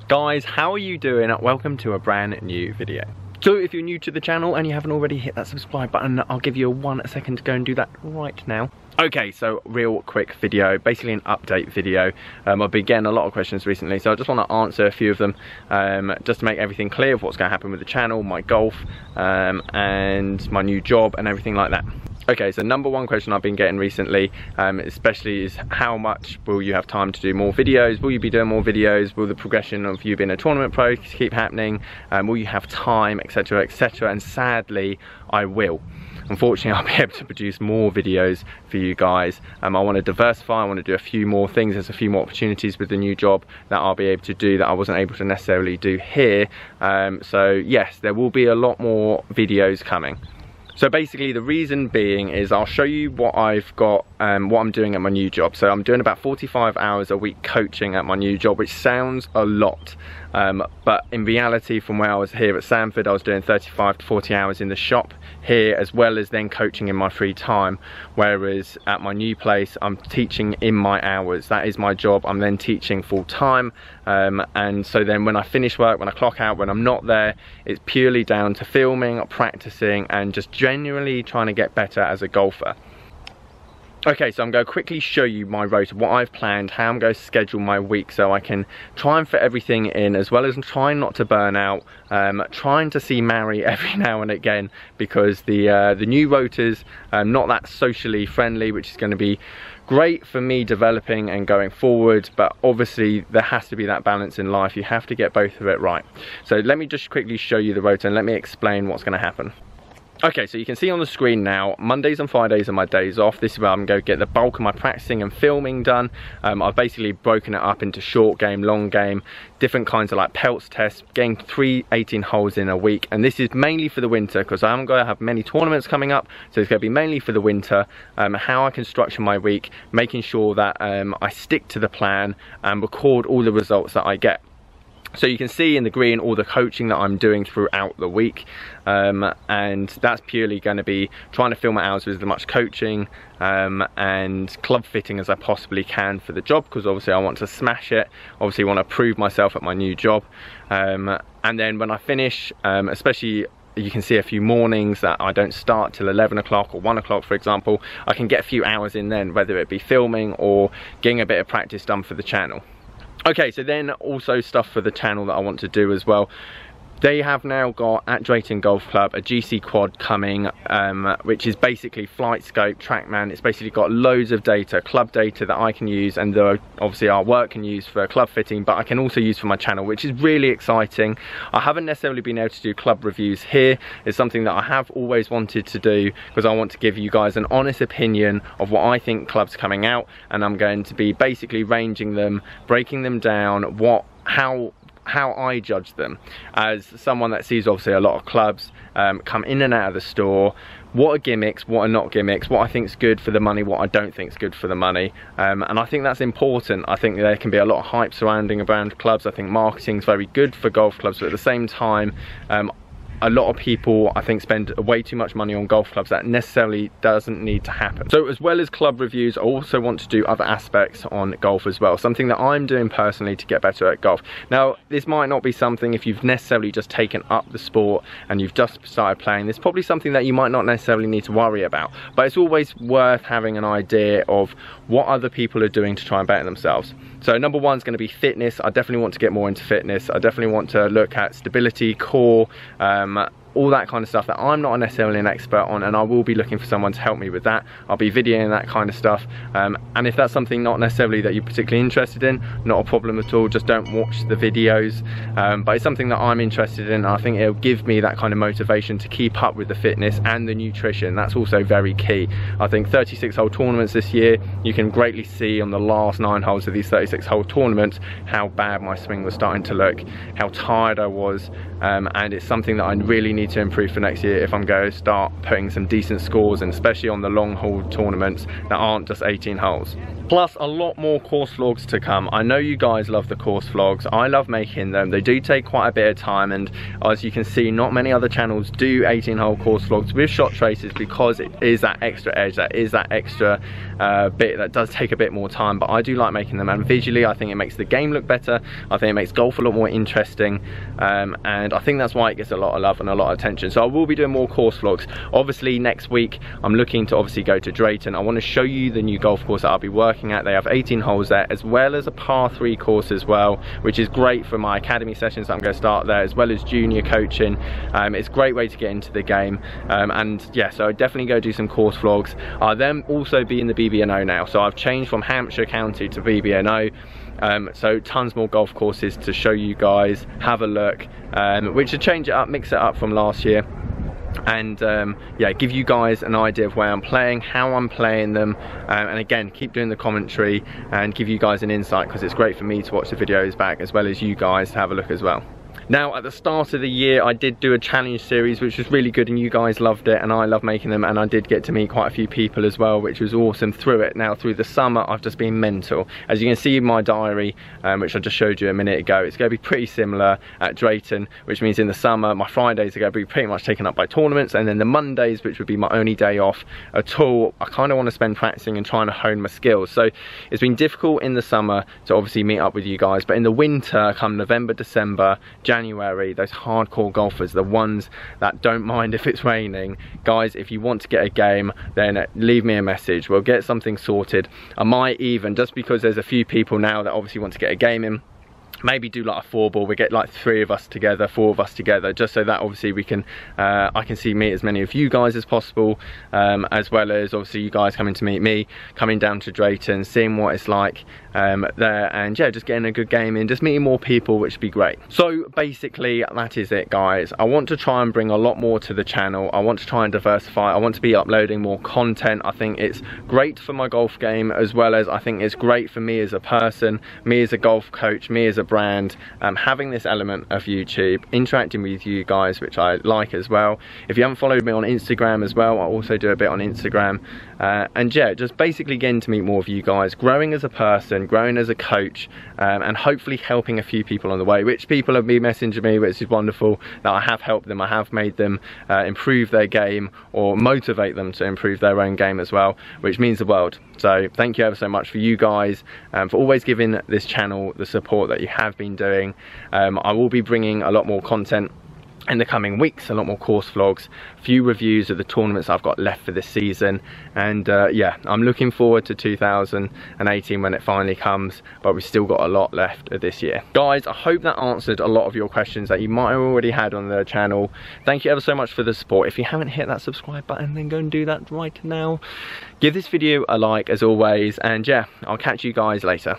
Guys, how are you doing? Welcome to a brand new video. So if you're new to the channel and you haven't already hit that subscribe button, I'll give you 1 second to go and do that right now. Okay, so real quick video, basically an update video. I've been getting a lot of questions recently, so I just want to answer a few of them just to make everything clear of what's going to happen with the channel, my golf, and my new job and everything like that. Okay, so number one question I've been getting recently, especially, is how much will you have time to do more videos? Will you be doing more videos? Will the progression of you being a tournament pro keep happening? Will you have time, etc, etc? And sadly, I will. Unfortunately, I'll be able to produce more videos for you guys. I want to diversify, I want to do a few more things. There's a few more opportunities with the new job that I'll be able to do that I wasn't able to necessarily do here. So yes, there will be a lot more videos coming. So basically the reason being is I'll show you what I've got, what I'm doing at my new job. So I'm doing about 45 hours a week coaching at my new job, which sounds a lot. But in reality, from where I was here at Sanford, I was doing 35 to 40 hours in the shop here, as well as then coaching in my free time. Whereas at my new place, I'm teaching in my hours. That is my job. I'm then teaching full time. And so then when I finish work, when I clock out, when I'm not there, it's purely down to filming, practicing, and just genuinely trying to get better as a golfer. Okay, so I'm going to quickly show you my rota, what I've planned, how I'm going to schedule my week so I can try and fit everything in, as well as trying not to burn out, trying to see Mary every now and again, because the new rota's not that socially friendly, which is going to be great for me developing and going forward, but obviously there has to be that balance in life. You have to get both of it right. So let me just quickly show you the rota and let me explain what's going to happen. Okay, so you can see on the screen now, Mondays and Fridays are my days off. This is where I'm going to get the bulk of my practicing and filming done. I've basically broken it up into short game, long game, different kinds of like pelts tests, getting 3 18 holes in a week. And this is mainly for the winter because I'm going to have many tournaments coming up. So it's going to be mainly for the winter, how I can structure my week, making sure that I stick to the plan and record all the results that I get. So you can see in the green all the coaching that I'm doing throughout the week, and that's purely going to be trying to fill my hours with as much coaching and club fitting as I possibly can for the job, because obviously I want to smash it, obviously want to prove myself at my new job, and then when I finish, especially you can see a few mornings that I don't start till 11 o'clock or 1 o'clock, for example, I can get a few hours in then, whether it be filming or getting a bit of practice done for the channel. Okay, so then also stuff for the channel that I want to do as well. They have now got, at Drayton Golf Club, a GC quad coming, which is basically flight scope, TrackMan. It's basically got loads of data, club data that I can use, and obviously our work can use for club fitting, but I can also use for my channel, which is really exciting. I haven't necessarily been able to do club reviews here. It's something that I have always wanted to do, because I want to give you guys an honest opinion of what I think clubs coming out, and I'm going to be basically ranging them, breaking them down, how I judge them as someone that sees obviously a lot of clubs come in and out of the store. What are gimmicks, what are not gimmicks, what I think is good for the money, what I don't think is good for the money, and I think that's important. I think there can be a lot of hype surrounding a brand clubs. I think marketing is very good for golf clubs, but at the same time, a lot of people, I think, spend way too much money on golf clubs that necessarily doesn't need to happen. So as well as club reviews, I also want to do other aspects on golf as well, something that I'm doing personally to get better at golf. Now, this might not be something, if you've necessarily just taken up the sport and you've just started playing, there's probably something that you might not necessarily need to worry about, but it's always worth having an idea of what other people are doing to try and better themselves. So number one is going to be fitness. I definitely want to get more into fitness. I definitely want to look at stability, core, all that kind of stuff that I'm not necessarily an expert on, and I will be looking for someone to help me with that. I'll be videoing that kind of stuff, and if that's something not necessarily that you're particularly interested in, not a problem at all, just don't watch the videos, but it's something that I'm interested in, and I think it'll give me that kind of motivation to keep up with the fitness and the nutrition. That's also very key. I think 36 hole tournaments this year, you can greatly see on the last 9 holes of these 36 hole tournaments how bad my swing was starting to look, how tired I was, and it's something that I really need need to improve for next year if I'm going to start putting some decent scores, and especially on the long haul tournaments that aren't just 18 holes. Plus a lot more course vlogs to come. I know you guys love the course vlogs. I love making them. They do take quite a bit of time, and as you can see, not many other channels do 18 hole course vlogs with shot traces, because it is that extra edge, that is that extra bit that does take a bit more time. But I do like making them, and visually I think it makes the game look better. I think it makes golf a lot more interesting, and I think that's why it gets a lot of love and a lot of attention. So I will be doing more course vlogs. Obviously next week I'm looking to obviously go to Drayton. I want to show you the new golf course that I'll be working at. They have 18 holes there, as well as a par 3 course as well, which is great for my academy sessions that I'm going to start there, as well as junior coaching. It's a great way to get into the game, and yeah, so I'd definitely go do some course vlogs. I'll then also be in the BB&O now, so I've changed from Hampshire County to BB&O. So tons more golf courses to show you guys, have a look, which should change it up, mix it up from last year, and yeah, give you guys an idea of where I'm playing, how I'm playing them, and again, keep doing the commentary and give you guys an insight, because it's great for me to watch the videos back, as well as you guys to have a look as well. Now, at the start of the year, I did do a challenge series, which was really good, and you guys loved it, and I love making them, and I did get to meet quite a few people as well, which was awesome through it. Now, through the summer, I've just been mental. As you can see in my diary, which I just showed you a minute ago, it's going to be pretty similar at Drayton, which means in the summer, my Fridays are going to be pretty much taken up by tournaments, and then the Mondays, which would be my only day off at all, I kind of want to spend practicing and trying to hone my skills. So it's been difficult in the summer to obviously meet up with you guys, but in the winter, come November, December, January, those hardcore golfers, the ones that don't mind if it's raining, guys, if you want to get a game, then leave me a message. We'll get something sorted. I might even, just because there's a few people now that obviously want to get a game in, maybe do like a 4-ball. We get like 3 of us together, 4 of us together, just so that obviously we can I can meet as many of you guys as possible, as well as obviously you guys coming to meet me, coming down to Drayton, seeing what it's like there, and yeah, just getting a good game in, just meeting more people, which would be great. So basically that is it, guys. I want to try and bring a lot more to the channel. I want to try and diversify. I want to be uploading more content. I think it's great for my golf game, as well as I think it's great for me as a person, me as a golf coach, me as a brand, having this element of YouTube, interacting with you guys, which I like as well. If you haven't followed me on Instagram as well, I also do a bit on Instagram, and yeah, just basically getting to meet more of you guys, growing as a person, growing as a coach, and hopefully helping a few people on the way, which people have been messaging me, which is wonderful, that I have helped them, I have made them improve their game, or motivate them to improve their own game as well, which means the world. So thank you ever so much for you guys, for always giving this channel the support that you have been doing. I will be bringing a lot more content in the coming weeks, a lot more course vlogs, few reviews of the tournaments I've got left for this season, and yeah, I'm looking forward to 2018 when it finally comes, but we've still got a lot left of this year. Guys, I hope that answered a lot of your questions that you might have already had on the channel. Thank you ever so much for the support. If you haven't hit that subscribe button, then go and do that right now. Give this video a like as always, and yeah, I'll catch you guys later.